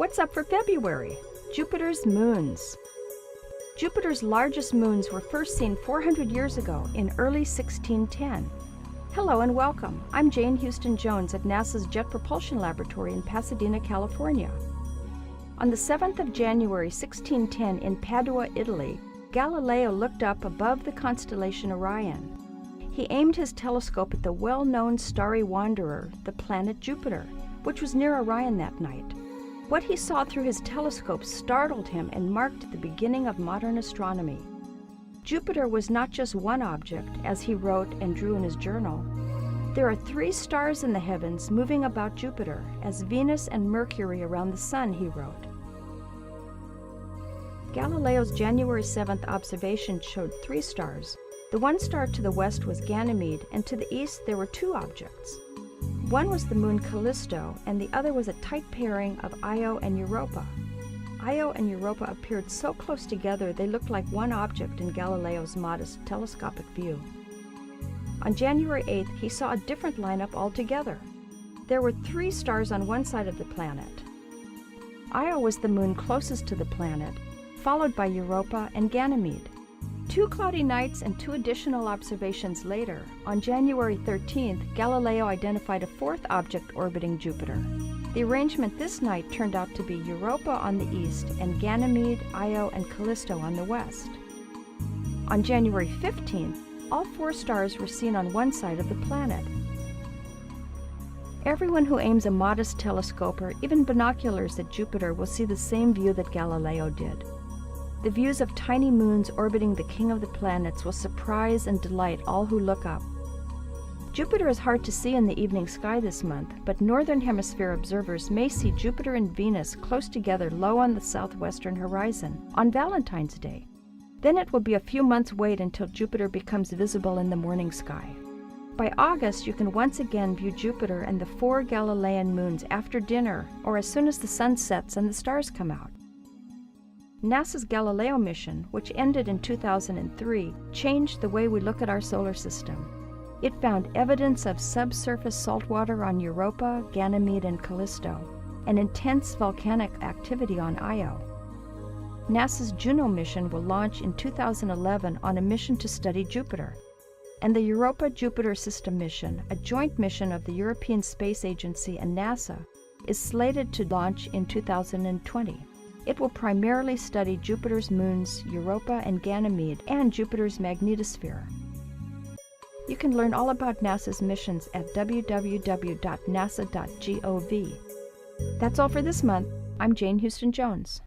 What's up for February? Jupiter's moons. Jupiter's largest moons were first seen 400 years ago in early 1610. Hello and welcome. I'm Jane Houston Jones at NASA's Jet Propulsion Laboratory in Pasadena, California. On the 7th of January 1610 in Padua, Italy, Galileo looked up above the constellation Orion. He aimed his telescope at the well-known starry wanderer, the planet Jupiter, which was near Orion that night. What he saw through his telescope startled him and marked the beginning of modern astronomy. Jupiter was not just one object, as he wrote and drew in his journal. There are 3 stars in the heavens moving about Jupiter, as Venus and Mercury around the Sun, he wrote. Galileo's January 7th observation showed 3 stars. The one star to the west was Ganymede, and to the east there were 2 objects. One was the moon Callisto, and the other was a tight pairing of Io and Europa. Io and Europa appeared so close together they looked like one object in Galileo's modest telescopic view. On January 8th, he saw a different lineup altogether. There were 3 stars on one side of the planet. Io was the moon closest to the planet, followed by Europa and Ganymede. 2 cloudy nights and 2 additional observations later, on January 13th, Galileo identified a 4th object orbiting Jupiter. The arrangement this night turned out to be Europa on the east and Ganymede, Io, and Callisto on the west. On January 15th, all 4 stars were seen on one side of the planet. Everyone who aims a modest telescope or even binoculars at Jupiter will see the same view that Galileo did. The views of tiny moons orbiting the king of the planets will surprise and delight all who look up. Jupiter is hard to see in the evening sky this month, but northern hemisphere observers may see Jupiter and Venus close together low on the southwestern horizon on Valentine's Day. Then it will be a few months' wait until Jupiter becomes visible in the morning sky. By August, you can once again view Jupiter and the 4 Galilean moons after dinner or as soon as the sun sets and the stars come out. NASA's Galileo mission, which ended in 2003, changed the way we look at our solar system. It found evidence of subsurface saltwater on Europa, Ganymede, and Callisto, and intense volcanic activity on Io. NASA's Juno mission will launch in 2011 on a mission to study Jupiter. And the Europa-Jupiter System mission, a joint mission of the European Space Agency and NASA, is slated to launch in 2020. It will primarily study Jupiter's moons, Europa and Ganymede, and Jupiter's magnetosphere. You can learn all about NASA's missions at www.nasa.gov. That's all for this month. I'm Jane Houston Jones.